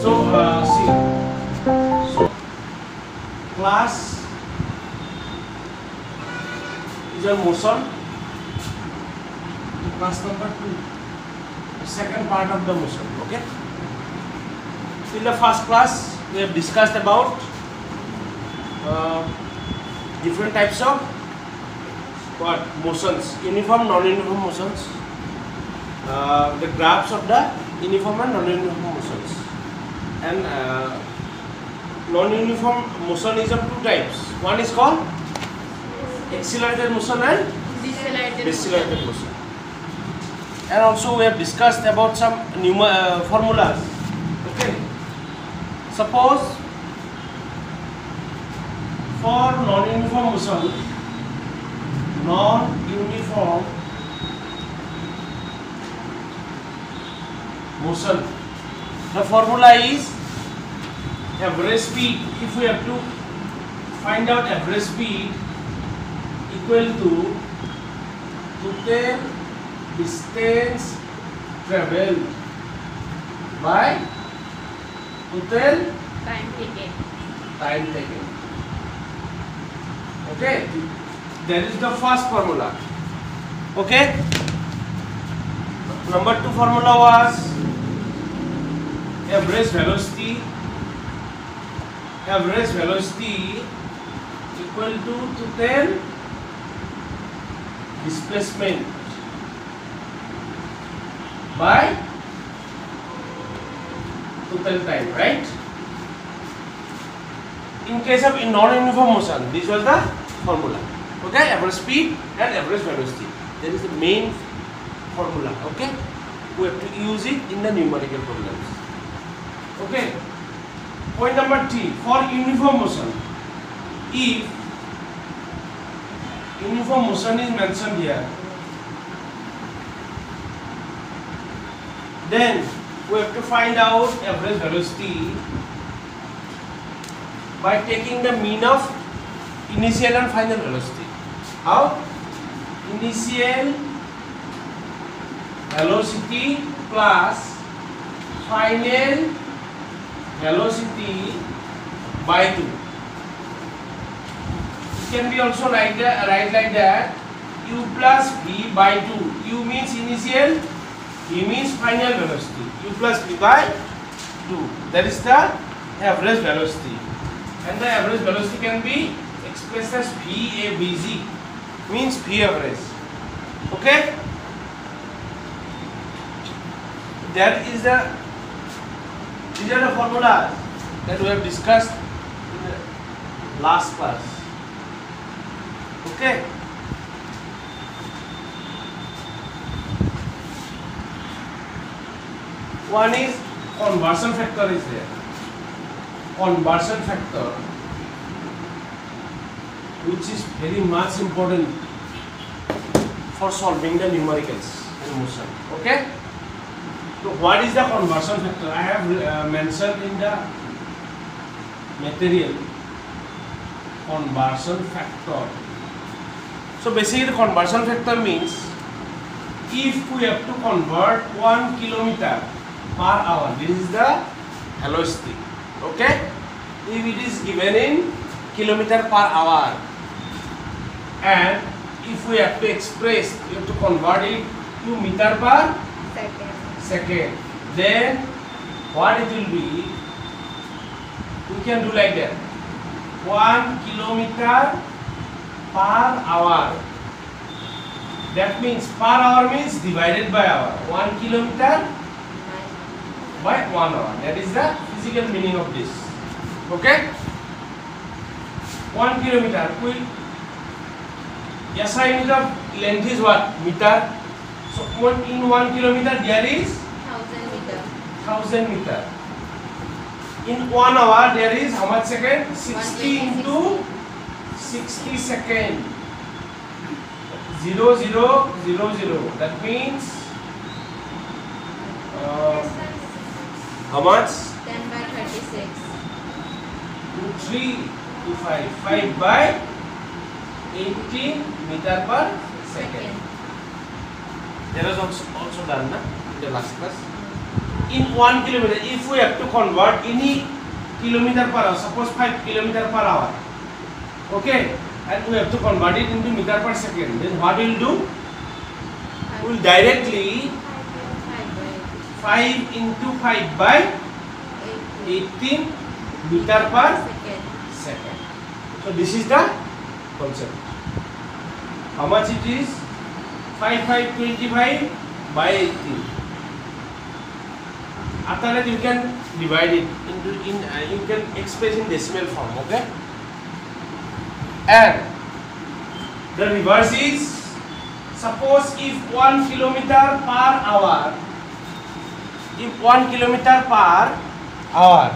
So see, so class is a motion. Class number 2, the second part of the motion. Okay. In the first class, we have discussed about different types of what motions, uniform, non-uniform motions, the graphs of the uniform and non-uniform motions. And non-uniform motion is of two types. One is called accelerated motion and decelerated motion. And also we have discussed about some formulas. Okay. Suppose for non-uniform motion, the formula is average speed. If we have to find out average speed equal to total distance traveled by total time taken. Okay, that is the first formula. Okay, number 2 formula was average velocity equal to total displacement by total time, right? In case of non-uniform motion, this was the formula. Okay, average speed and average velocity. That is the main formula. Okay, we have to use it in the numerical problems. Okay, point number 3, for uniform motion, if uniform motion is mentioned here, then we have to find out average velocity by taking the mean of initial and final velocity. How? Initial velocity plus final velocity by 2. It can be also write like that, u plus v by 2. U means initial, v means final velocity. U plus v by 2. That is the average velocity. And the average velocity can be expressed as VAVG, means V average. Okay? These are the formulas that we have discussed in the last class. Okay? One is conversion factor is there. Conversion factor, which is very much important for solving the numericals in motion. Okay? So what is the conversion factor? I have mentioned in the material conversion factor. So basically the conversion factor means if we have to convert 1 kilometer per hour, this is the velocity. Okay, if it is given in kilometer per hour, and if we have to express, we have to convert it to meter per second, then what it will be, we can do like that, 1 kilometer per hour. That means per hour means divided by hour. 1 kilometer by 1 hour. That is the physical meaning of this. Okay? 1 kilometer. SI unit of length is what? Meter. So in 1 kilometer there is 1000 meter. In 1 hour there is how much second? 60 into 60 second. 0 0 0 0. That means how much? 10 by 36. 2 3 2 5 5 by 18 meter per second. That was also done na? In the last class. in 1 kilometer, if we have to convert any kilometer per hour, suppose 5 kilometer per hour, okay, and we have to convert it into meter per second, then what we will do? We will directly 5 into 5 by 18 meter per second. So this is the concept. How much it is? 5 5 25 by 18. After that you can divide it into you can express in decimal form, okay? And the reverse is, suppose if 1 kilometer per hour, if 1 kilometer per hour,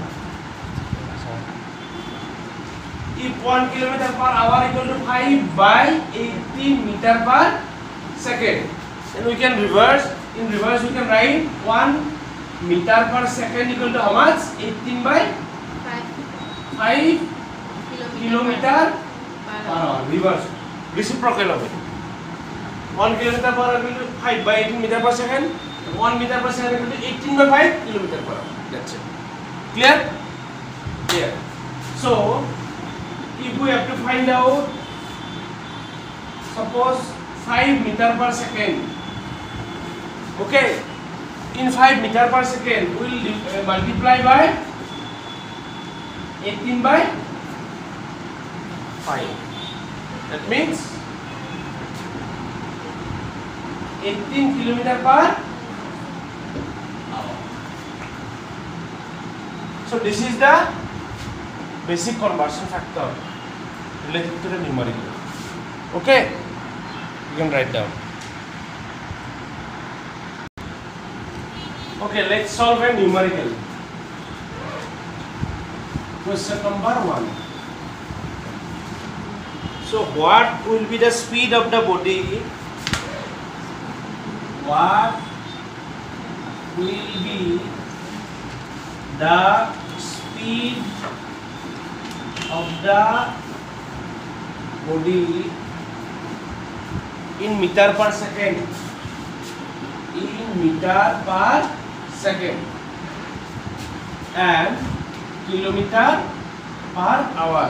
if 1 kilometer per hour equal to 5 by 18 meter per second, then we can reverse. In reverse we can write 1 meter per second equal to how much? 18 by 5 kilometer per hour. Reverse. Reciprocal of it. 1 kilometer per hour equal to 5 by 18 meter per second. 1 meter per second equal to 18 by 5 kilometer per hour. That's it. Clear? Clear. So, if we have to find out, suppose 5 meter per second, okay, in 5 meter per second we will multiply by 18 by 5. That means 18 kilometer per hour. So this is the basic conversion factor related to the numerical. Okay, you can write down. Okay, let's solve a numerical. Question number 1. So what will be the speed of the body? What will be the speed of the body in meter per second? In meter per second and kilometer per hour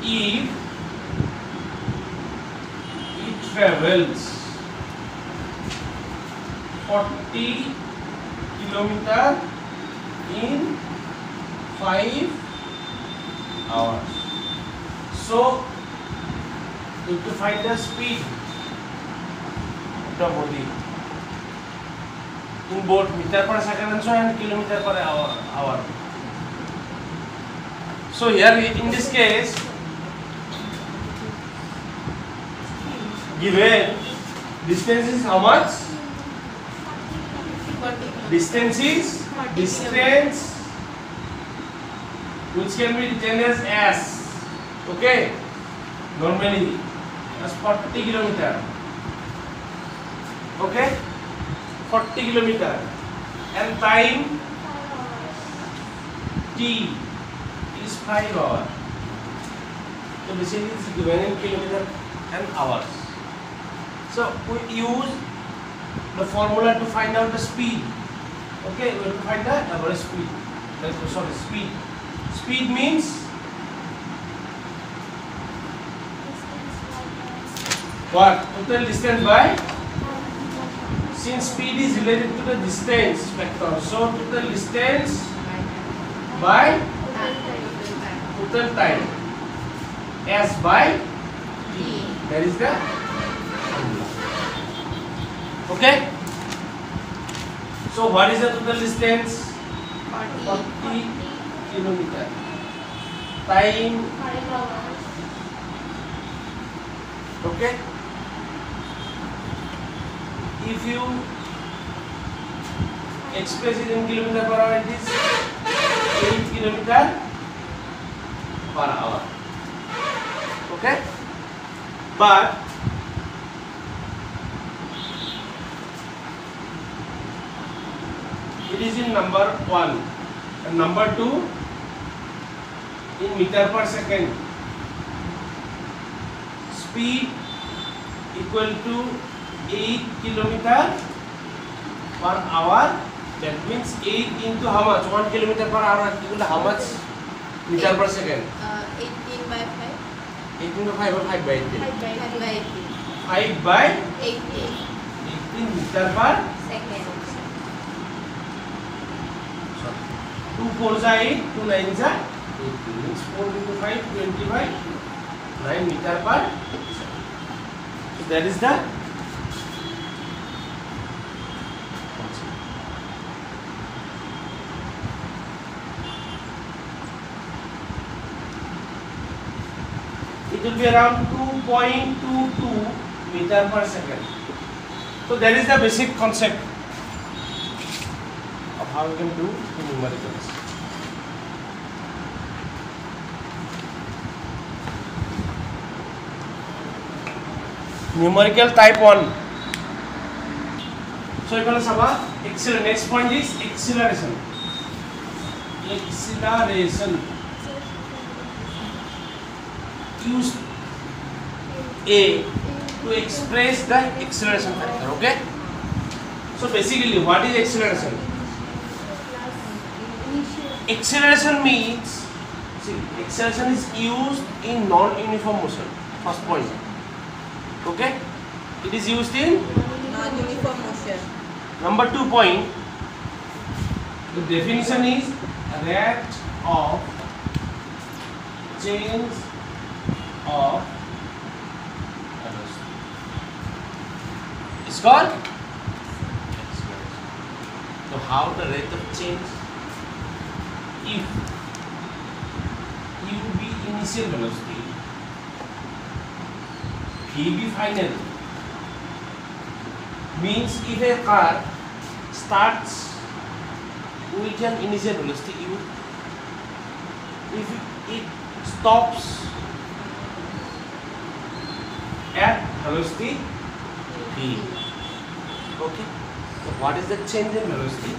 if it travels 40 kilometer in 5 hours. So you have to find the speed of the body in both meter per second and kilometer per hour. So here in this case, given distance is how much? Distance is distance which can be written as S. Okay, normally as 40 kilometer. Okay, 40 kilometer, and time T is 5 hours. So this is given in kilometer and hours. So we use the formula to find out the speed. Okay, we have to find the average speed. Sorry, speed. Speed means what? Total distance by. Since speed is related to the distance factor, so total distance by total time, S by T. That is the formula. Okay. So what is the total distance? 40 kilometer. Time. Okay. If you express it in kilometer per hour, it is 8 kilometer per hour. Okay, but it is in number 1 and number 2 in meter per second. Speed equal to 8 kilometer per hour That means 8 into how much? 1 kilometer per hour equal to how much meter per second? 18 by 5. 18 by 5 or 5 by 18? 5 by 18. 5 by 18 18 meter per seconds. 2 4s are 8, 2 9s are 18. Means 4 into 5, 25, 9 meter per second. So that is the it will be around 2.22 meter per second. So that is the basic concept of how you can do numericals. Numerical type 1. So you can say next point is acceleration. Acceleration. Use A to express the acceleration factor. Okay. So basically, what is acceleration? Acceleration means, see, acceleration is used in non-uniform motion. First point. Okay. It is used in Non-uniform motion. number 2 point. The definition is rate of change of velocity. It's called acceleration. So how the rate of change? If u be initial velocity, v be final, means if a car starts with an initial velocity u, if it stops at velocity v. Okay. So what is the change in velocity?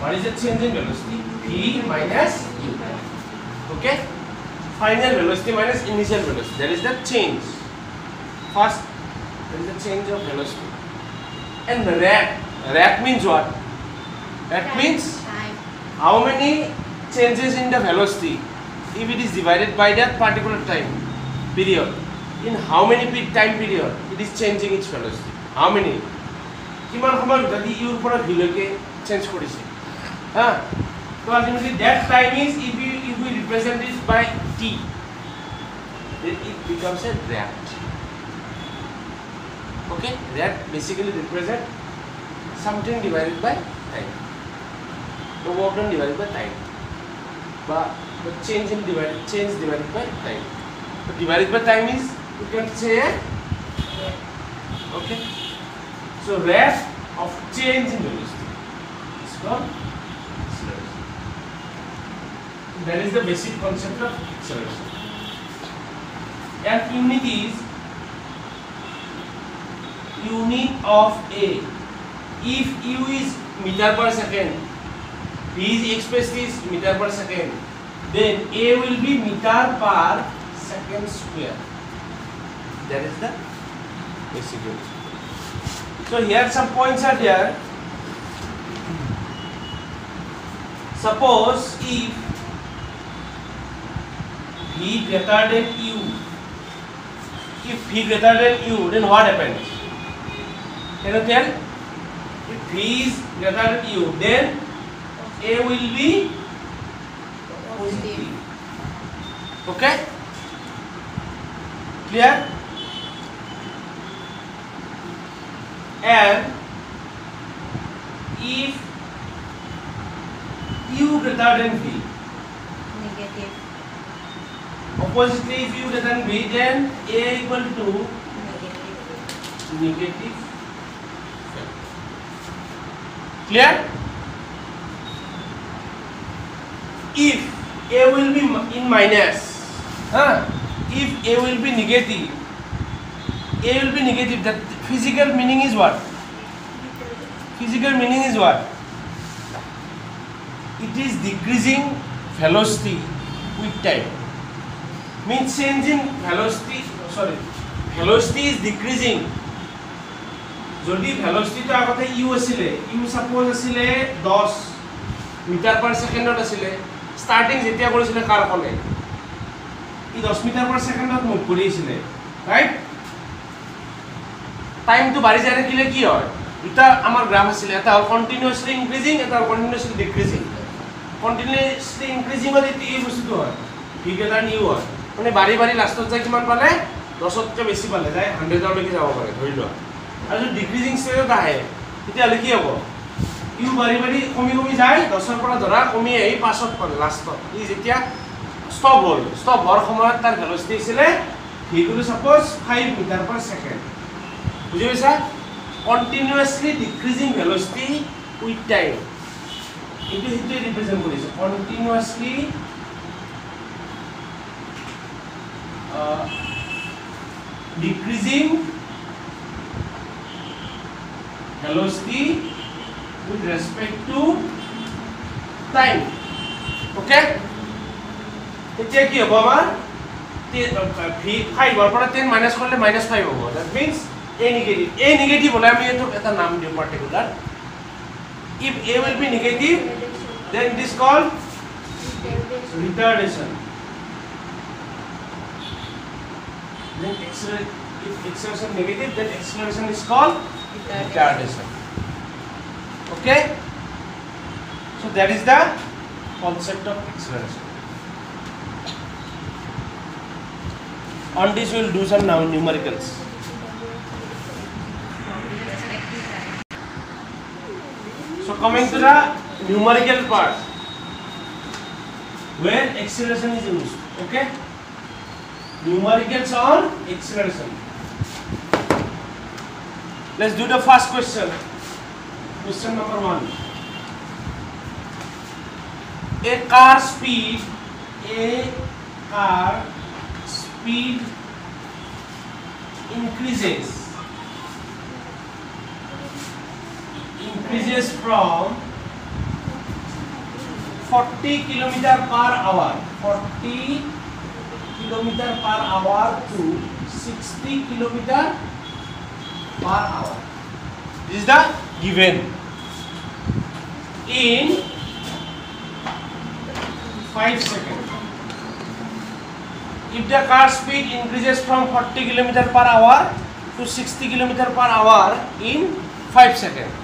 What is the change in velocity? V minus u. Okay. Final velocity minus initial velocity. That is the change. First, there is the change of velocity. And rate. Rate means what? That means Time. how many changes in the velocity if it is divided by that particular time period. In how many time period it is changing its velocity? How many? কিমান সময় যদি ইউৰ পৰা ভিলৈকে change কৰিছে হা তো ultimately that time is if we represent it by t, then it becomes a rate. Okay, rate basically represent something divided by time, the work done divided by time, but the change divided by time. So divided by time is, you can say, okay. So rate of change in velocity is called acceleration. That is the basic concept of acceleration. And unit is unit of A. If u is meter per second, v is expressed is meter per second, then A will be meter per second square. That is the basic unit. So here some points are there. Suppose if v greater than u, then what happens? Can you tell? If v is greater than u, then A will be positive. Okay? Clear? And if u greater than v, Negative. oppositely if u greater than v, then A equal to Negative. negative. Clear? If A will be in minus, if A will be negative, that physical meaning is what? Physical meaning is what? It is decreasing velocity with time. Means change in velocity, velocity is decreasing যদি ভেলোচিটিটো আগতে you আছিলে, you suppose আছিলে 10 metre per সেকেন্ডত আছিলে, starting যেতিয়া কৰিছিলে কাৰখনে ই 10 metre per সেকেন্ডত move কৰি আছিলে, right? টাইমটো বাঢ়ি যায় থাকিলে কি হয়? দুটা আমাৰ গ্ৰাফ আছিলে, এটা হ'ল কন্টিনিউয়াছলি ইনক্ৰিজিং, এটা হ'ল কন্টিনিউয়াছলি ডিক্ৰিজিং। কন্টিনিউয়াছলি ইনক্ৰিজিংত এই বস্তুটো হয় ভি গ্ৰেটাৰ ইউ হয়, মানে বাঢ়ি বাঢ়ি লাষ্টত যায় কিমান পালে? 10তকৈ বেছি পালে, যায় 100লৈকে যাব পাৰে ধৰি লোৱা। আৰু যদি ডিক্ৰিজিং ষ্টেজত আহে তেতিয়াহ'লে কি হ'ব? ইউ বাঢ়ি বাঢ়ি কমি কমি যায়, 10ৰ পৰা ধৰা কমি আহি 5ত পালে লাষ্টত। ই যেতিয়া ষ্টপ হ'ল, ষ্টপ হোৱাৰ সময়ত তাৰ ভেলোচিটি আছিলে V suppose 5 metre per second. বুজি পাইছা? Continuously decreasing velocity with time, কিন্তু সেইটোৱে ৰিপ্ৰেজেণ্ট কৰিছে কন্টিনিউয়াছলি decreasing velocity with respect to time. Okay? এতিয়া কি হ'ব আমাৰ? v5 ৰ পৰা 10 মাইনাস কৰিলে -5 হ'ব। That means a negative. A negative হলে আমি এটো এটা নাম দিও particular. If a will be negative, then it is called retardation. Then if acceleration negative, then acceleration is called retardation. Okay? So that is the concept of acceleration. On this we will do some now numericals. So coming to the numerical part, where acceleration is used. Okay? Numericals on acceleration. Let's do the first question. Question number 1. A car speed increases from 40 kilometer per hour. 40 kilometer per hour to 60 kilometer per hour. This is the given in 5 seconds. If the car speed increases from 40 kilometer per hour to 60 kilometer per hour in 5 seconds,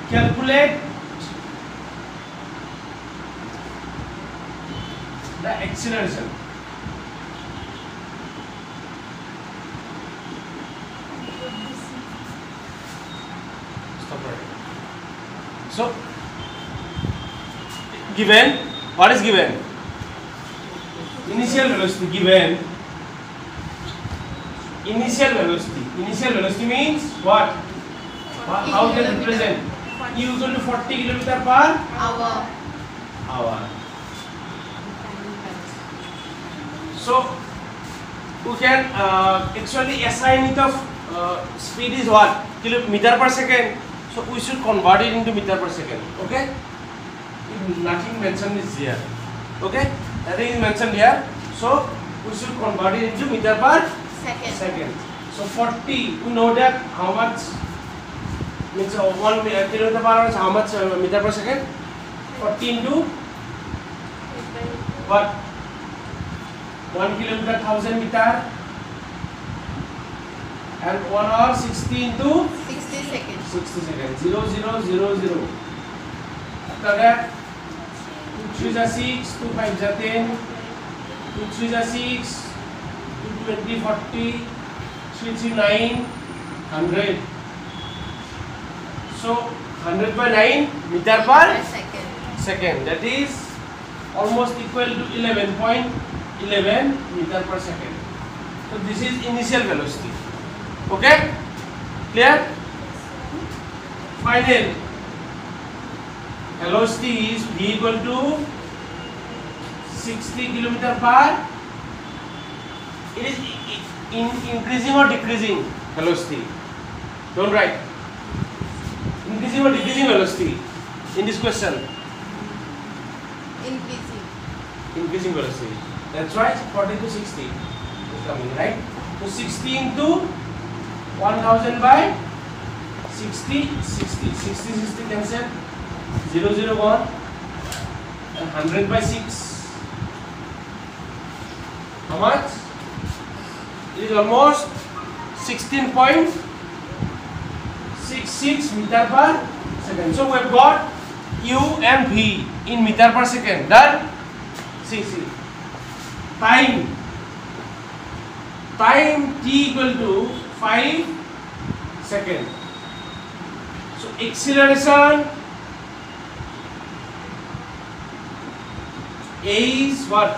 calculate the acceleration. Stop right. So given, what is given? Initial velocity given. Initial velocity. Initial velocity means what? How can it represent? E equal to 40 kilometer per hour. So we can actually assign it of speed is what? Kilometer per second. So we should convert it into meter per second. Okay? Nothing mentioned is here. Okay? Nothing is mentioned here. So we should convert it into meter per second. So 40, we know that how much means 1 kilometer per hour is how much meter per second? 40 into what? 1 kilometer 1000 meter, and 1 hour 60 into 60 seconds. 60 seconds. 0 0 0 0. After that, 2 3s are 6, 2 5s are 10, 2 3s are 6, 2 20 40, 3 3 9, 100. So 100 by 9 meter per second. That is almost equal to 11.11 meter per second. So this is initial velocity. Okay? Clear? Final velocity is v equal to 60 kilometer per. It is increasing or decreasing velocity? Don't write. Increasing or decreasing velocity in this question? Increasing velocity. That's right. 40 to 60 is coming, right? So 60 into 1000 by 60 cancel, 0 0 1, and 100 by 6. How much? It is almost 16.66 meter per second. So we have got U and V in meter per second. Done? See. Time t equal to 5 seconds. So acceleration is what?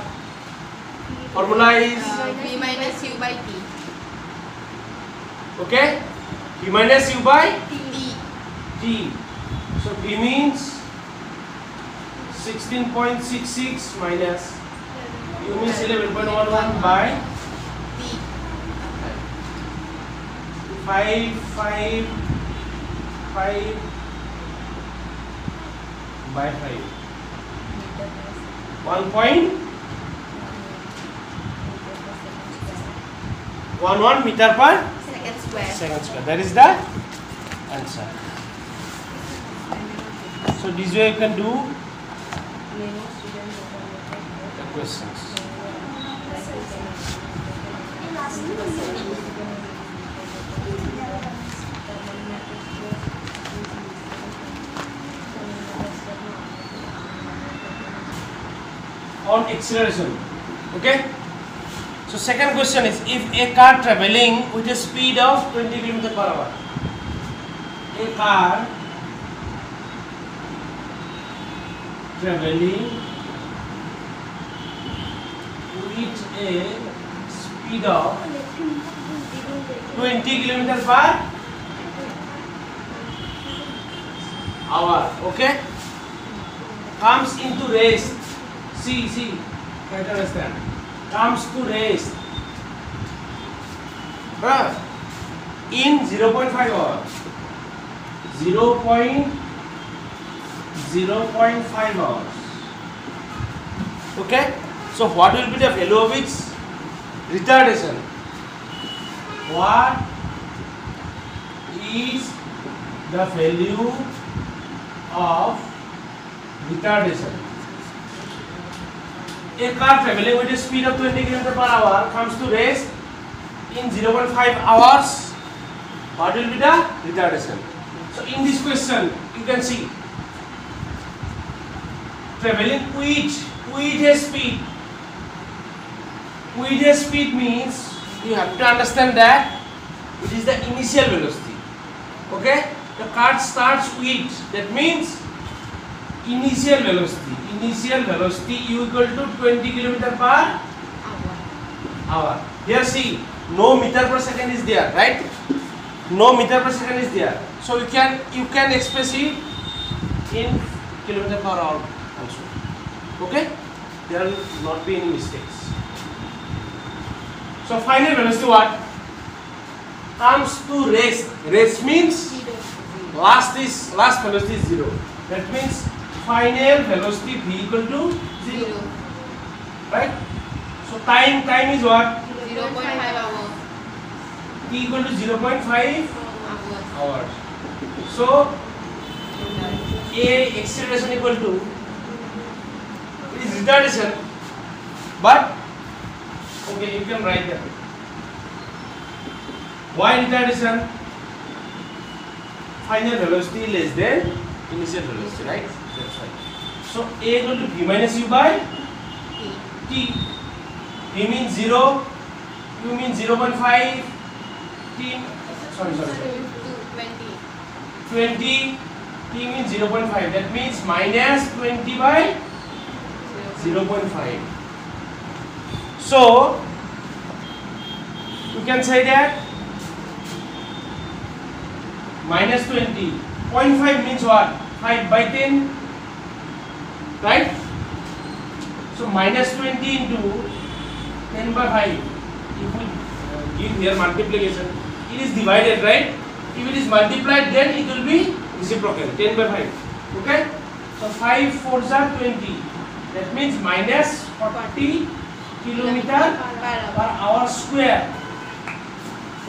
Formula is V minus U by T. okay. V minus U by T. T. So V means 16.66 minus U means 11.11 by T. 5 by 5. 1.11 meter per second square. That is the answer. So this way you can do the questions. On acceleration. Okay. So second question is, if a car traveling with a speed of 20 km per hour, a car traveling with a speed of 20 km per hour, okay, comes into rest. See, try to understand. Comes to rest in 0.5 hours. 0.5 hours. Okay. So what will be the value of its retardation? What is the value of retardation? A car traveling with a speed of 20 km per hour comes to rest in 0.5 hours. What will be the retardation? So in this question, you can see traveling with a speed. With a speed means you have to understand that it is the initial velocity. Okay, the car starts with, that means initial velocity. Initial velocity U equal to 20 km per hour. Here see, no meter per second is there, right? No meter per second is there. So you can express it in kilometer per hour also. Okay? There will not be any mistakes. So final velocity what? Comes to rest. Rest means last velocity is 0. That means final velocity v equal to 0. Right? So time is what? 0.5 hours. T equal to 0.5 hours. So A acceleration equal to is retardation, but okay, you can write that. Why retardation? Final velocity less than initial velocity, right? That's right. So A equal to v minus u by t. V means 0, u means 0.5, t sorry 20, t means 0.5. That means minus 20 by 0.5. So you can say that minus 20. 0.5 means what? 5 by 10, right? So minus 20 into 10 by 5. If we give here multiplication, it is divided, right? If it is multiplied, then it will be reciprocal. 10 by 5. Okay? So 5 4s are 20. That means minus 40 kilometer per hour square.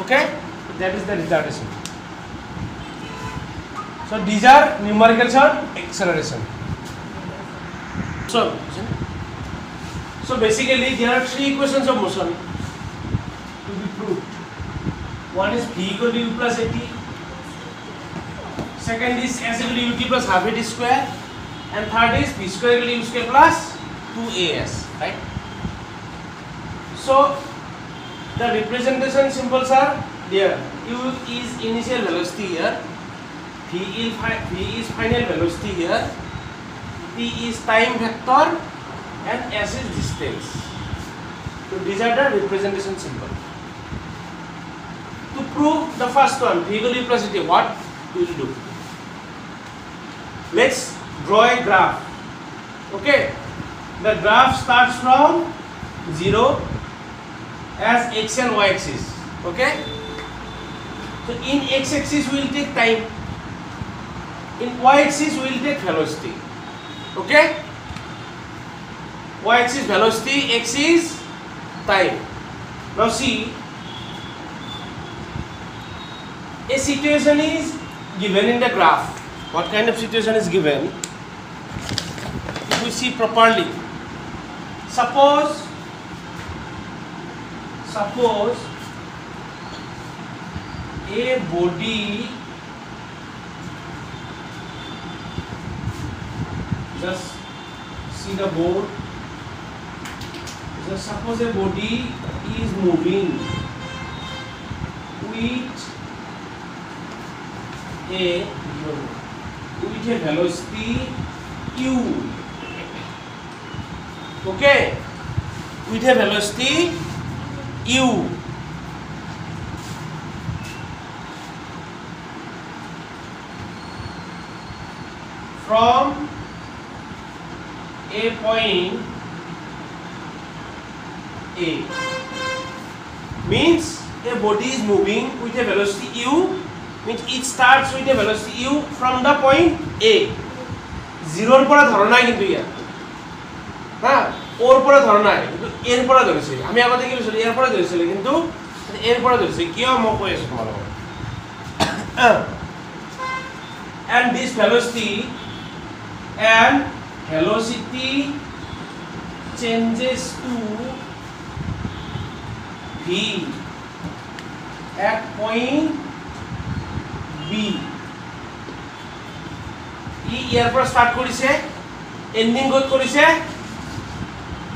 Okay? that is the retardation. So these are numericals on acceleration. So basically there are three equations of motion to be proved. One is v equal to u plus at. Second is s equal to ut plus half at square, and third is v square equal to u square plus 2as, right? So the representation symbols are there. U is initial velocity here, v is final velocity here, t is time vector, and s is distance. So these are the representation symbols. To prove the first one, v equal to u plus at, what we will do? Let's draw a graph. Okay, the graph starts from 0 as x and y axis. Okay, so in x axis we will take time, in y axis we will take velocity. Okay, y axis velocity, x is time. Now see, a situation is given in the graph. What kind of situation is given? If we see properly, suppose a body, just see the board, just suppose a body is moving with a velocity u. Okay, with a velocity u. From a point A, means a body is moving with a velocity u, means it starts with a velocity u from the point A. Zero পরা ধরা নাই কিন্তু ইয়ার, হ্যাঁ, ওর পরা ধরা নাই কিন্তু এর পরা ধরেছে। আমি আগে কি বলেছিলাম, এর পরা ধরেছিল কিন্তু এর পরা ধরেছে, কি মই কৈ আছো তোমার লগত। And this velocity changes to v at point B. ইয়াৰ পৰা স্টার্ট কৰিছে, এন্ডিং গত কৰিছে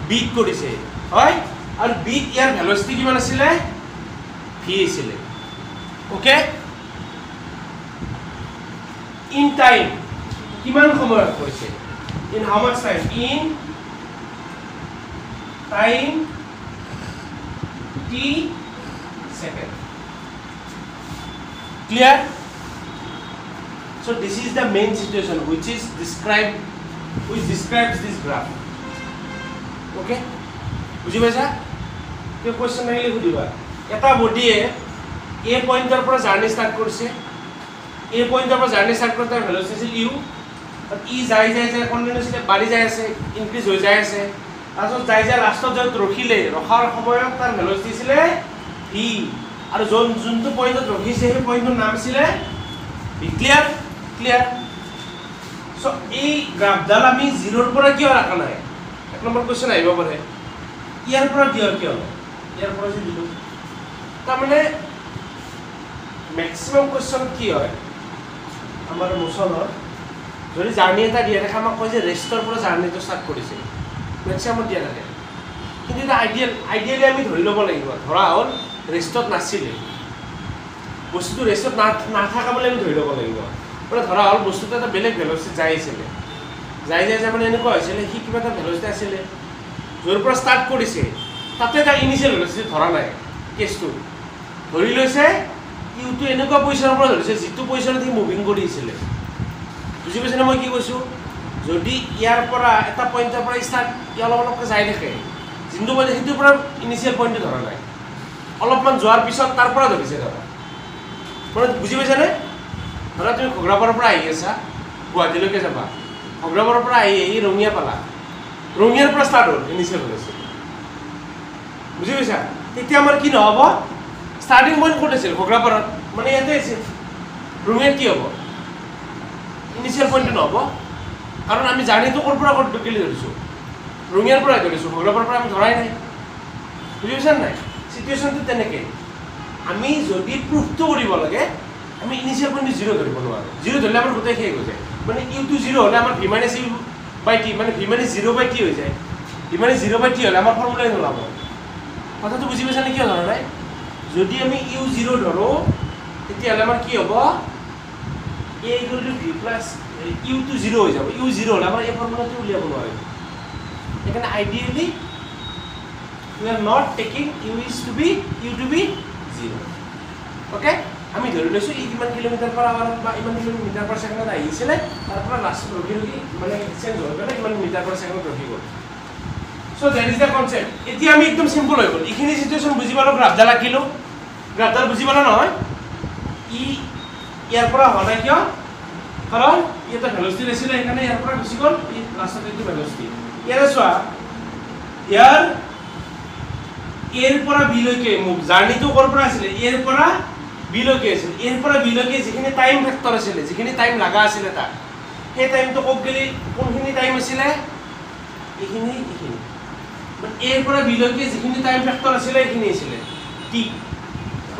বিট কৰিছে, হয়, আৰু বিট ইয়াৰ ভেলোসিটি কিমান আছিল? v আছিল। ওকে, ইন টাইম কিমান সময়ত কৰিছে? In how much time? In time t second. Clear? So this is the main situation which describes this graph. Okay, বুঝি পাইছা? তে কোশ্চেন আহিলে সুধিবা, এটা বডিয়ে a পয়েন্টৰ পৰা জাৰ্নি স্টার্ট কৰিছে, a পয়েন্টৰ পৰা জাৰ্নি স্টার্ট কৰোঁতে ভেলোসিটি আছিল u, আৰু ই যাই কন্টিনিউয়াসলি বাঢ়ি যাই আছে, ইনক্রিজ হৈ যাই আছে, তাৰপিছত যাই লাষ্টত য'ত ৰখিলে, ৰখাৰ সময়ত তাৰ ভেলোসিটি আছিল v, আৰু যোনটো পয়েন্টত ৰখিছে সেই পয়েন্টৰ নাম আছিল v। ক্লিয়াৰ? ক্লিয়াৰ? সো এই গ্ৰাফডাল আমি জিৰোৰ পৰা কিয় ৰাখা নাই? এক নম্বৰ কোশ্চেন আহিব পাৰে, ইয়াৰ পৰা কিয় ইয়াৰ পৰা যে দিলোঁ, তাৰমানে মেক্সিমাম কোশ্চেন কি হয় আমাৰ মোচনৰ, যদি জাৰ্নি এটা দিয়া থাকে আমাক কয় যে ৰেষ্টৰ পৰা জাৰ্নিটো ষ্টাৰ্ট কৰিছে, মেক্সিমামত দিয়া থাকে, কিন্তু এটা আইডিয়েলি আমি ধৰি ল'ব লাগিব, ধৰা হ'ল ৰেষ্টত নাছিলে, বস্তুটো ৰেষ্টত নাথাকা বুলি আমি ধৰি ল'ব লাগিব, মানে ধৰা হ'ল বস্তুটো এটা বেলেগ ভেলোচিটিত যাই আছিলে, যাই মানে এনেকুৱা হৈছিলে সি কিবা এটা ভেলোচিটি আছিলে, য'ৰ পৰা ষ্টাৰ্ট কৰিছে তাতে এটা ইনিচিয়েল ভেলোচিটি ধৰা নাই, কেছটো ধৰি লৈছে ইউটো এনেকুৱা পজিশ্যনৰ পৰা ধৰিছে যিটো পজিশ্যনত সি মুভিং কৰি আছিলে। বুজি পাইছেনে মই কি কৈছোঁ? যদি ইয়াৰ পৰা এটা পইণ্টৰ পৰা ষ্টাৰ্ট অলপ অলপকৈ যাই থাকে, যোনটো পইণ্ট সেইটোৰ পৰা ইনিচিয়েল পইণ্টটো ধৰা নাই, অলপমান যোৱাৰ পিছত তাৰ পৰা ধৰিছে ধৰা, মানে বুজি পাইছানে? ধৰা তুমি ঘগ্ৰাপাৰৰ পৰা আহি আছা, গুৱাহাটীলৈকে যাবা, ঘগ্ৰাপাৰৰ পৰা আহি ৰঙিয়া পালা, ৰঙিয়াৰ পৰা ষ্টাৰ্ট হ'ল ইনিচিয়েল ভেলোচিটি, বুজি পাইছা? তেতিয়া আমাৰ কি নহ'ব? স্টার্টিং পয়েন্ট কোট আছিল ঘগৰাপাৰাত মানে ইয়াতে আছিল ৰঙিয়াত কি হ'ব ইনিশিয়াল পয়েন্ট নহব কাৰণ আমি জাৰ্নিটো কৰ পৰা ক'ত কেলি ধৰিছো ৰঙিয়াৰ পৰা ধৰিছো ঘগৰাপাৰাৰ পৰা আমি ধৰাই নাই বুজিছেন নাই সিচুৱেশনটো তেনেকে আমি যদি প্ৰুফটো কৰিব লাগে আমি ইনিশিয়াল পয়েন্ট 0 ধৰিব নোৱাৰো 0 ধৰিলে আমাৰ গোটেই শেষ হৈ যায় মানে u2 0 হলে আমাৰ v - u/t মানে v - 0/t হৈ যায় v - 0/t হলে আমাৰ ফৰ্মুলাই নোলাব কথাটো বুজি পাইছা নে কি ধৰা নাই যদি আমি u0 ধৰো তেতিয়াহলে আমাৰ কি হ'ব a = v + u2 0 হৈ যাব u0 হলে আমাৰ এই ফৰ্মুলাটো উলিয়াব নোৱাৰিম এখানে ideally we are not taking u to be 0 ওকে আমি ধৰি লৈছো ই কিমান কিলোমিটাৰ পাৰ আৱাৰত বা ইমান কিলোমিটাৰ পাৰ সেকেন্ডত আহিছিলে তাৰ পৰা লাষ্ট ৰখি মানে চেঞ্জ হৈ গ'ল ইমান মিটাৰ পাৰ সেকেন্ডত ৰখি গ'ল so that is the concept এতিয়া আমি একদম সিম্পল হৈ গ'ল ইখিনি সিচুৱেশন বুজি পালো গ্ৰাফডাল আঁকিলো গ্ৰাফডাল বুজি পালা নহয় ই ইয়াৰ পৰা হোৱা নাই কিয় কাৰণ এটা ভেলোচিটি আছিল এখানে ইয়াৰ পৰা গুচি গ'ল ই লাষ্টত এইটো ভেলোচিটি ইয়াৰে চোৱা ইয়াৰ এর পৰা বি লৈকে মুভ জাৰ্নিটো কৰ পৰা আছিল এর পৰা বি লৈকে আছিল এর পৰা বি লৈকে যিখিনি টাইম ফ্যাক্টৰ আছিল যিখিনি টাইম লাগা আছিল তা সেই টাইমটো কক গলি কোনখিনি টাইম আছিল এইখিনি বাট এর পৰা বি লৈকে যিখিনি টাইম ফ্যাক্টৰ আছিল এইখিনি আছিল টি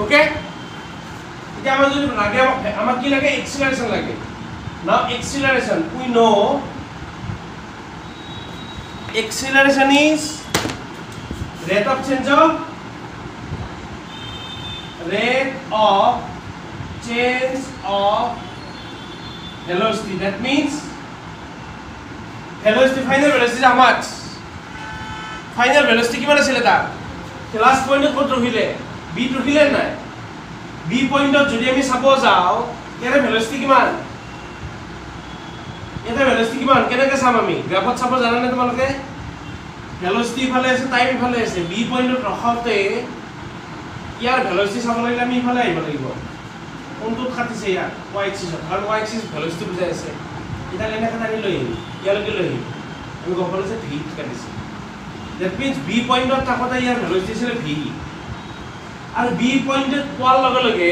ওকে এতিয়া আমাৰ যদি লাগে আমাক কি লাগে এক্সিলাৰেশন লাগে now acceleration we know acceleration is rate of change of velocity that means velocity final velocity is how much final velocity কিমান আছিল এটা ক্লাস পয়েন্টত কত ৰহিলে b ৰহিলে নাই b পয়েন্টত যদি আমি চাব যাও ইয়াৰ velocity কিমান এটা velocity কিমান কেনেকৈ চাম আমি গ্ৰাফত চাব জানা নে তোমালোকে velocity ইফালে আছে টাইম ইফালে আছে b পয়েন্টত ৰখাওতে ইয়াৰ velocity চাব লাগিলে আমি ইফালে আহিব লাগিব কোনটোত খাতিছে ইয়াৰ y axis কাৰণ y axis velocity বুজাই আছে এটা এনেকৈ টানি লৈ আহিম ইয়ালৈকে লৈ আহিম আমি গম পালো যে v কাটিছে that means b পয়েন্টত থাকোতে ইয়াৰ velocity আছিল v আৰু b পয়েন্টত পোৱাৰ লগে লগে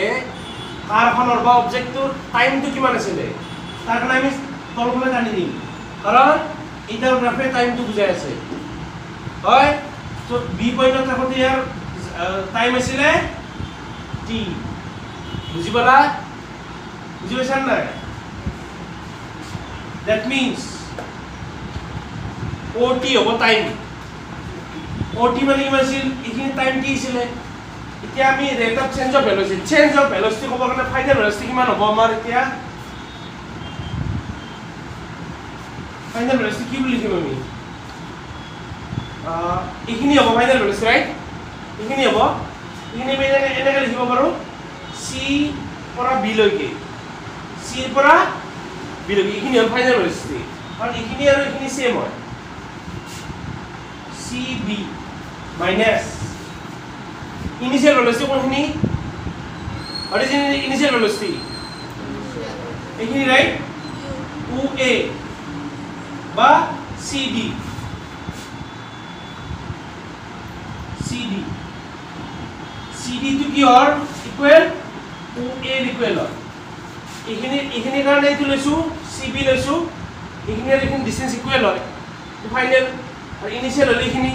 কাৰখনৰ বা অবজেক্টৰ টাইমটো কিমান আছিল তাৰ কাৰণে আমি তলফালে টানি দিম কাৰণ এটাৰ গ্ৰাফে টাইমটো বুজাই আছে হয় তো বি পয়েন্টত থাকোতে ইয়াৰ টাইম আছিল t বুজি পালা বুজি পাইছা নাই that means ot হ'ব টাইম ot মানে কিমান আছিল এইখিনি টাইম t আছিল এতিয়া আমি rate of change of velocity ক'ব কাৰণে ফাইনাল ভেলোচিটি কিমান হ'ব আমাৰ এতিয়া ফাইনাল ভেলোচিটি কি বুলি লিখিম আমি এইখিনি হ'ব ফাইনাল ভেলোচিটি ৰাইট এইখিনি হ'ব এইখিনি আমি এনেকৈ লিখিব পাৰো c পৰা b লৈকে c পৰা b লৈকে এইখিনি হ'ল ফাইনাল ভেলোচিটি আৰু এইখিনি আৰু এইখিনি সেম হয় cb মাইনাস ইনিশিয়াল ভেলোচিটি কোনখিনি অরিজিনাল ইনিশিয়াল ভেলোচিটি এইখিনি রাইট ua বা cd to কি হল ইকুয়াল ua ইকুয়াল হল এইখিনি কাৰণে এইটো লৈছো cb লৈছো এইখিনি আৰু এইখিনি ডিসটেন্স ইকুয়াল হয় ফাইনাল আৰু ইনিশিয়াল হলে এইখিনি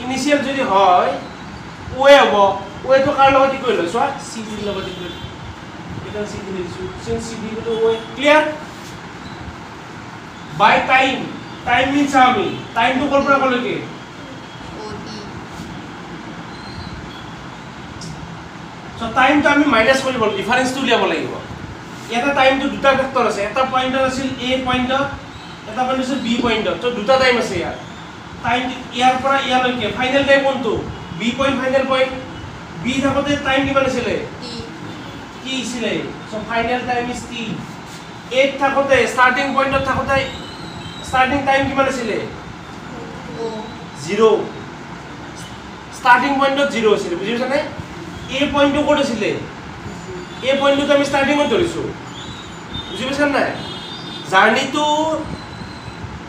ইনিশিয়াল যদি হয় ওয়ে হ'ব ওয়ে তো কাৰ লগত ইকুয়াল হয় চোৱা cb ৰ লগত ইকুয়াল এটা cb লৈছো সিন cb তো ওয়ে ক্লিয়াৰ বাই টাইম মিন্স আমি টাইম তো কৰ পৰা কলৈকে সো টাইম তো আমি মাইনাস কৰিব লাগিব ডিফারেন্স তো উলিয়াব লাগিব এটা টাইম তো দুটা ফ্যাক্টর আছে এটা পয়েন্ট আছিল a পয়েন্ট এটা পয়েন্ট আছিল b পয়েন্ট তো দুটা টাইম আছে ইয়াৰ টাইম ইয়াৰ পৰা ইয়ালৈকে ফাইনাল টাইম কোনটো b point final point b থাকোতে টাইম কিমান আছিল t আছিল so final time is t 8 থাকোতে স্টার্টিং পয়েন্টত থাকোতে স্টার্টিং টাইম কিমান আছিল 0 স্টার্টিং পয়েন্টত 0 আছিল বুজিছা নে a পয়েন্টটো ক'ত আছিল a পয়েন্টটো আমি স্টার্টিংত ধৰিছো বুজি পাইছা নাই জাৰ্নিটো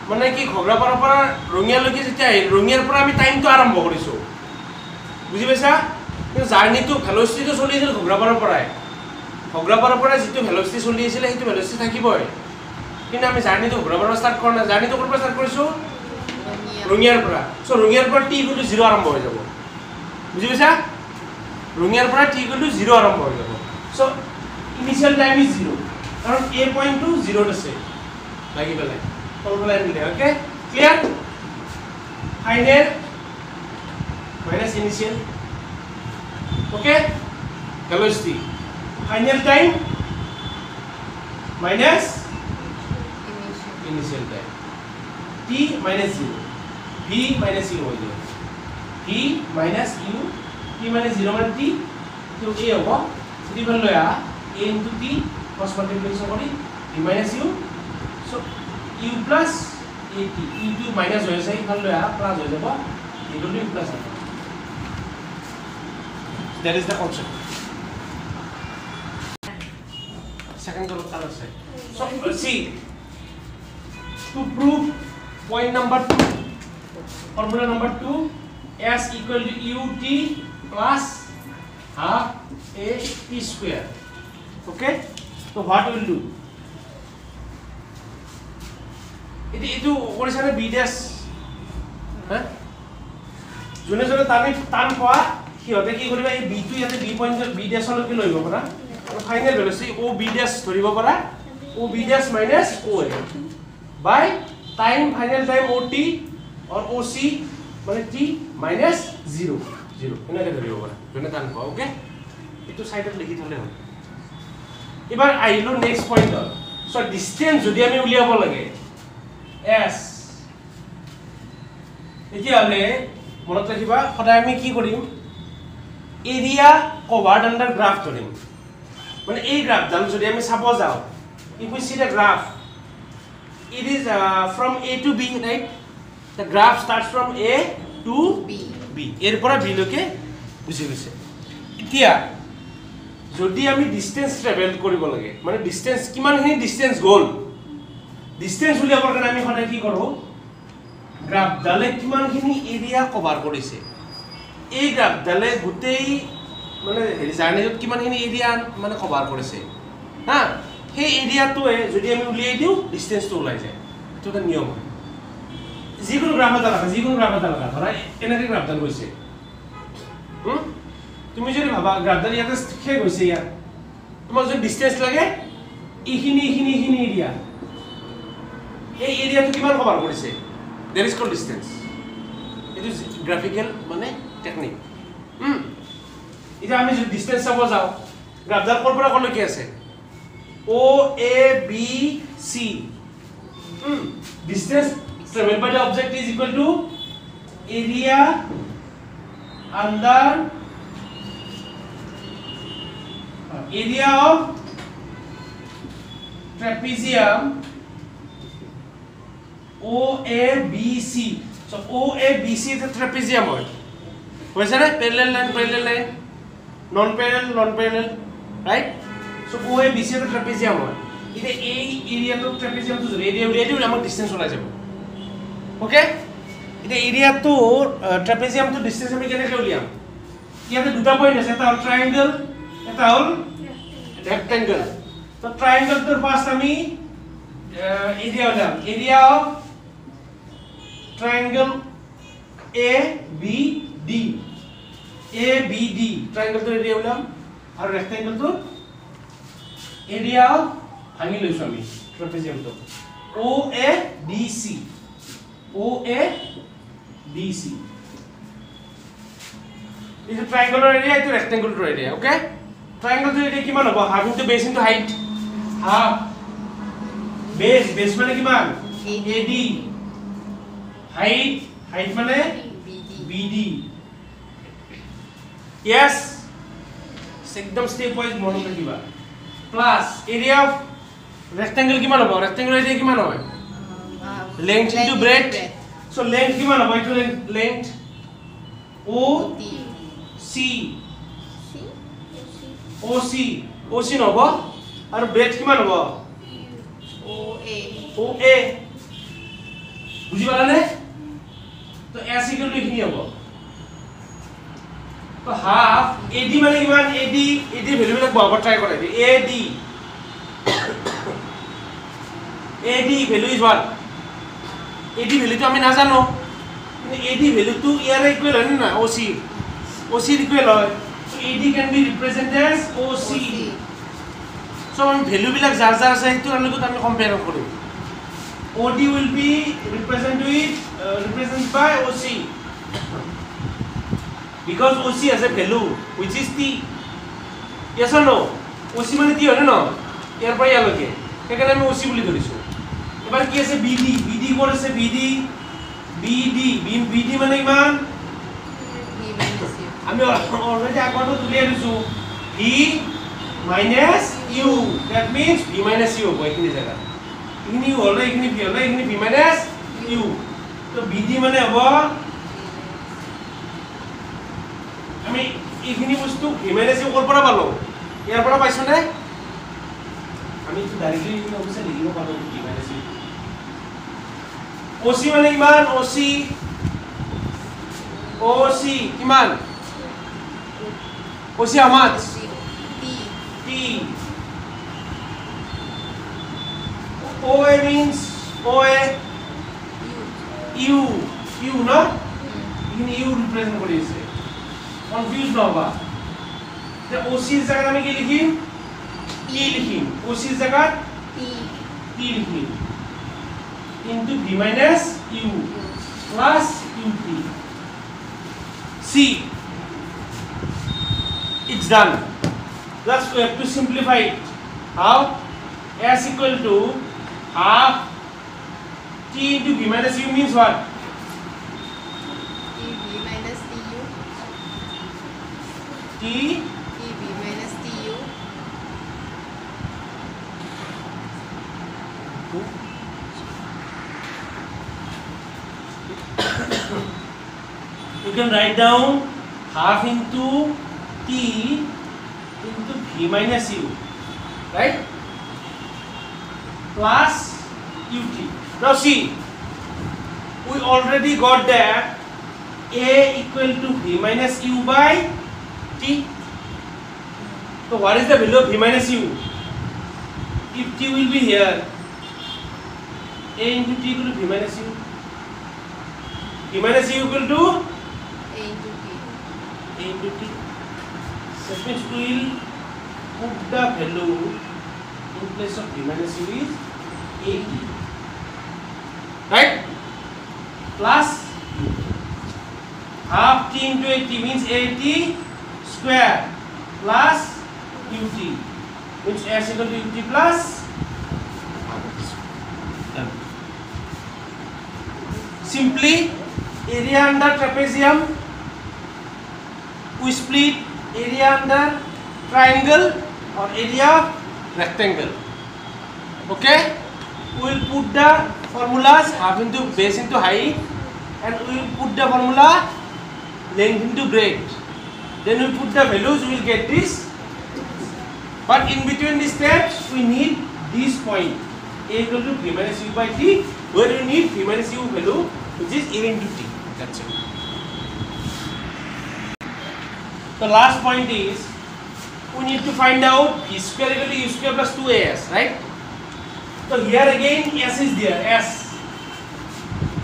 মানে কি ঘগৰাপাৰাৰ পৰা ৰঙিয়ালৈকে যেতিয়া ৰঙিয়াৰ পৰা আমি টাইমটো আৰম্ভ কৰিছো বুজি পাইছা কিন্তু জাৰ্নিটো ভেলোচিটিটো চলি আছিল ঘগ্ৰাপাৰাৰ পৰাই যিটো ভেলোচিটি চলি আছিলে সেইটো ভেলোচিটি থাকিবই কিন্তু আমি জাৰ্নিটো ঘগ্ৰাপাৰাৰ ষ্টাৰ্ট কৰা নাই জাৰ্নিটো ক'ৰ পৰা ষ্টাৰ্ট কৰিছোঁ ৰঙিয়াৰ পৰা চ' ৰঙিয়াৰ পৰা টি ইকুৱেল টু 0 আৰম্ভ হৈ যাব বুজি পাইছা ৰঙিয়াৰ পৰা টি ইকুৱেল টু 0 আৰম্ভ হৈ যাব চ' ইনিচিয়েল টাইম ইজ 0 কাৰণ এ পইণ্টটো 0ত আছে লাগি পেলাই তলফালে মিলে okay clear final minus initial okay velocity final time minus initial time t minus u v minus u हो जाएगा v minus u t minus 0 মানে t तो a होगा इधर बन लो यार a into t cross multiplication करी v minus u so u plus at u2 minus हो जाएगा इधर लो यार plus हो जाएगा equal to u plus है that is the concept second color side so see to prove point number 2 formula number 2 s equal to ut plus half a t square okay so what will do itu orisane b dash ha jone jone tan poa সিহঁতে কি কৰিবা এই B টো ইয়াতে B point B ড্যাশলৈকে লৈব পাৰা আৰু final velocity O B dash ধৰিব পাৰা O B dash minus O A by time final time O T और ओ सी মানে টি মাইনাছ 0 এনেকৈ ধৰিব পাৰা যোনে টান পোৱা ওকে এইটো সাইডত লিখি থলে হ'ল এবাৰ আহিলো নেক্সট পইণ্টত সো ডিসটেন্স যদি আমি উলিয়াব লাগে এস এতিয়া হলে মনত ৰাখিবা সদায় আমি কি কৰিম area covered under graph ধৰিম মানে এই গ্ৰাফ ডাল যদি আমি চাব যাও if we see the graph it is from a to b right the graph starts from a to b এর পৰা b লৈকে বুজি গৈছে এতিয়া যদি আমি ডিসটেন্স ট্রাভেল কৰিব লাগে মানে ডিসটেন্স কিমানখিনি ডিসটেন্স গল ডিসটেন্স উলিয়াবৰ কাৰণে আমি সদায় কি কৰো গ্ৰাফ ডালে কিমানখিনি এৰিয়া কভাৰ কৰিছে এই গ্ৰাফ ডালে গুটেই মানে জাৰ্নিত কিমানখিনি এৰিয়া মানে কভাৰ কৰিছে হা সেই এৰিয়াটোৱে যদি আমি উলিয়াই দিও ডিসটেন্সটো ওলাই যায় এটো এটা নিয়ম যিকোনো গ্ৰাফ এটা লাগা ধৰা এনেকৈ গ্ৰাফ ডাল গৈছে তুমি যদি ভাবা গ্ৰাফ ডাল ইয়াতে শেষ হৈছে ইয়াত তোমাক যদি ডিসটেন্স লাগে এইখিনি এৰিয়া এই এৰিয়াটো কিমান কভাৰ কৰিছে there is called distance it is graphical মানে টেকনিক এটা আমি যদি ডিসটেন্স চাব যাও গ্ৰাফ ডাল ক'ৰ পৰা ক'লৈকে আছে O A B C distance traveled by the object is equal to area under area of trapezium OABC so OABC is a trapezium hoy hoise na parallel line non parallel right so OABC is a trapezium hoy ite ei area to trapezium to area amar distance ola jabo okay ite area to trapezium to distance ami kene uliam iate duta point ase eta hol triangle eta hol rectangle so triangle to first ami area uliam area of triangle ABD triangle to area uliam aru rectangle to area of bhangi loisu ami trapezium to OADC this is a triangular area to rectangular area okay triangular area kiman hobo half into base into height half base mane kiman AD height mane BD yes ekdom step wise mone rakhiba plus area of rectangle kiman hobo rectangular area kiman hoy length into breadth so length kiman hobo itu length OC no hobo aru breadth kiman hobo OA বুজি পালা নে তো s equal to এখিনি hobo তো half AD মানে কিমান AD value বিলাক বহাব try কৰে AD value is what AD ভ্যালুটো আমি নাজানো কিন্তু AD ভ্যালুটো ইয়াৰ ইকুৱেল হয় না OC ইকুৱেল হয় so AD can be represented as OC so আমি ভ্যালু বিলাক যাৰ আছে সেইটো লগত আমি compare Karim OD will be represented by OC because OC has a value which is T yes or no OC মানে T হয় না ইয়াৰ পৰা ইয়ালৈকে সেইকাৰণে আমি OC বুলি ধৰিছো এবাৰ কি আছে BD কোড আছে BD মানে ইমান আমি অলরেডি আগতে তুলিয়ে দিছো V minus U that means V minus U হয় কি জায়গা ইনি হলো ইনি V হলো ইনি V minus U তো BD মানে হ'ব আমি ইখিনি বস্তু V minus U কৰ পৰা পালো ইয়াৰ পৰা পাইছো নে আমি তো ডাইৰেক্টলি ইনি অবশ্যই লিখিব পাৰো V minus U OC মানে ইমান OC কিমান OC how much T OA means OA U না ইনি U রিপ্রেজেন্ট কৰিছে কনফিউজ নহবা তে OC এর জায়গায় আমি কি লিখিম T লিখিম OC এর জায়গায় T লিখিম into V minus U plus UT C it's done just we have to simplify it how S equal to half T into V minus U means what V minus TU T V minus TU you can write down half into T into V minus U right plus UT now see we already got that A equal to V minus U by T so what is the value of V minus U if T will be here A into T equal to V minus U V minus U equal to A into T that means we will put the value in place of V minus U is 80 right plus half T into 80 means 80 square plus UT means S equal to UT plus simply area under trapezium we split area under triangle or area of rectangle okay we will put the formulas half into base into height and we will put the formula length into breadth then we put the values we will get this but in between these steps we need this point A equal to V minus U by T where we need V minus U value which is A into T that's it. The last point is we need to find out V square equal to U square plus 2AS right so here again S is there S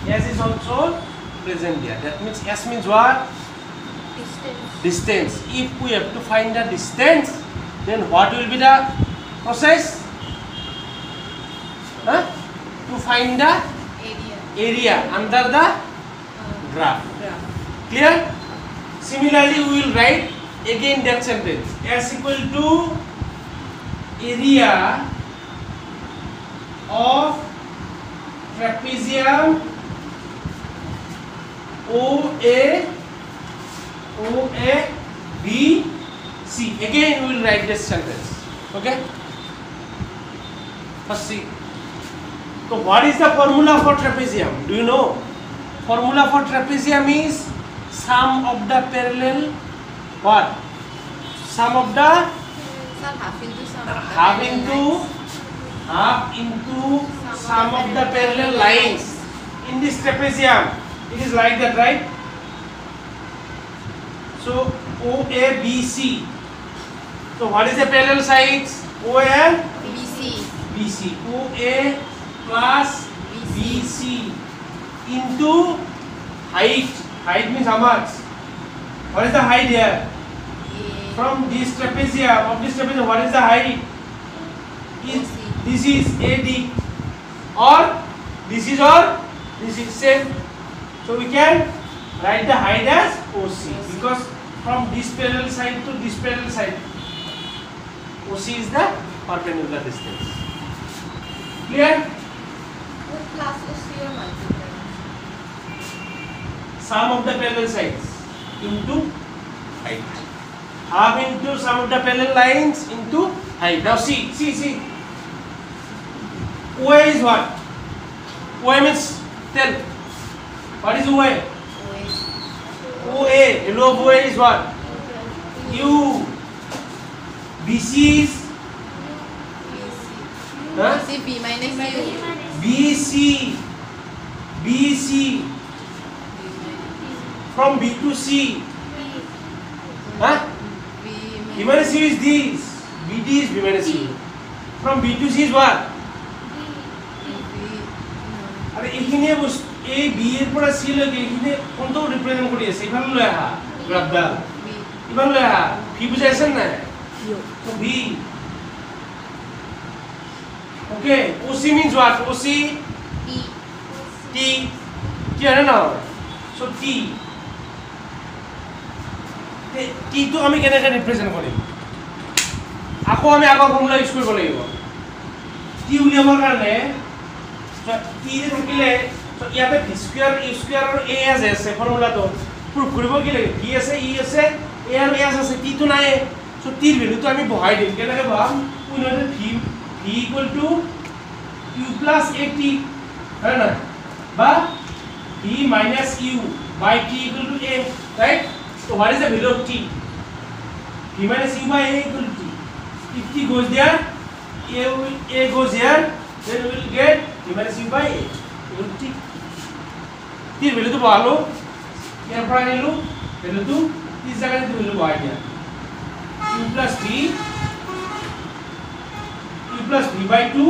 is also present there that means S means what distance if we have to find the distance then what will be the process to find the area under the graph clear similarly we will write again that sentence S equal to area of trapezium OABC again we will write this sentence okay first see so what is the formula for trapezium do you know formula for trapezium is sum of the parallel what sum of the half into sum of the parallel lines in this trapezium it is like that right so OABC. So what is the parallel sides? OA and BC. BC. OA plus BC into height. Height means how much? What is the height here? From this trapezium, of this trapezium, what is the height? This is AD, or this is same. So we can write the height as OC, because from this parallel side to this parallel side, OC is the perpendicular distance. Clear? Plus OC or multiply? Sum of the parallel sides into height. Half into sum of the parallel lines into height. Now see. OA is what? OA means, tell. What is OA? OA. Hello, OA is what? U. BC is? Huh? BC, B minus U. BC. From B to C. Huh? B minus U is this. BD is B minus U. From B to C is what? अरे इखिने बस A B এর পরে C লগে ইখিনে কোনটো represent কৰি আছে ইফাল লৈ আহা গ্রাফডা ইফাল লৈ আহা কি বুঝাইছেন না তো B okay OC means what? OC T clear না so T তো আমি কেনেকৈ ৰিপ্ৰেজেন্ট কৰিম আকৌ আমি আগৰ ফৰ্মুলা ইউজ কৰিব লাগিব টি উলিয়াবৰ কাৰণে টি যে থাকিলে ইয়াতে ভি স্কয়াৰ ইউ স্কয়াৰ আৰু এ এছ আছে ফৰ্মুলাটো প্ৰুভ কৰিব কি লাগে ভি আছে ই আছে এ আৰু এছ আছে টি তো নাই সো টিৰ ভ্যালুটো আমি বহাই দিম কেনেকৈ বহাম we know that V equal to U plus A T হয় না বা V minus U by T equal to A right So what is the value of t? V minus u by a equal to t. If t goes there, a goes here, then we will get v minus u by a equal to t. T value to bahalo, here for value, value to this जगह to value bahai दिया. U plus v by 2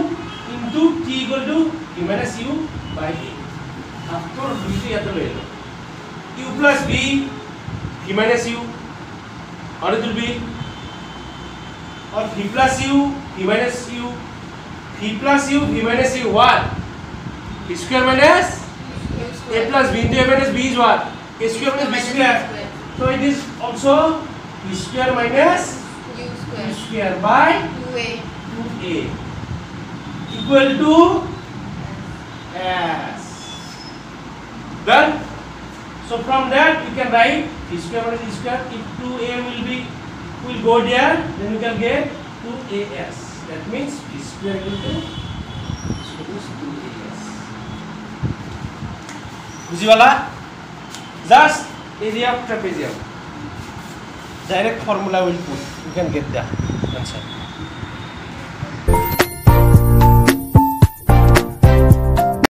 into t equal to v minus u by a. After v to याद ले लो. U plus v V minus u, or it will be, or V plus u, V minus u, V plus u, V minus u, what? A square minus a plus b into a minus b is what? A square minus b square. So it is also b square minus U u square. square by 2A. equal to s. Done? So from that we can write b square minus b square. If 2a will go there, then we can get 2as. That means b square equal to 2as. बुझिवाला? Just area of trapezium. Direct formula will put. You can get the answer.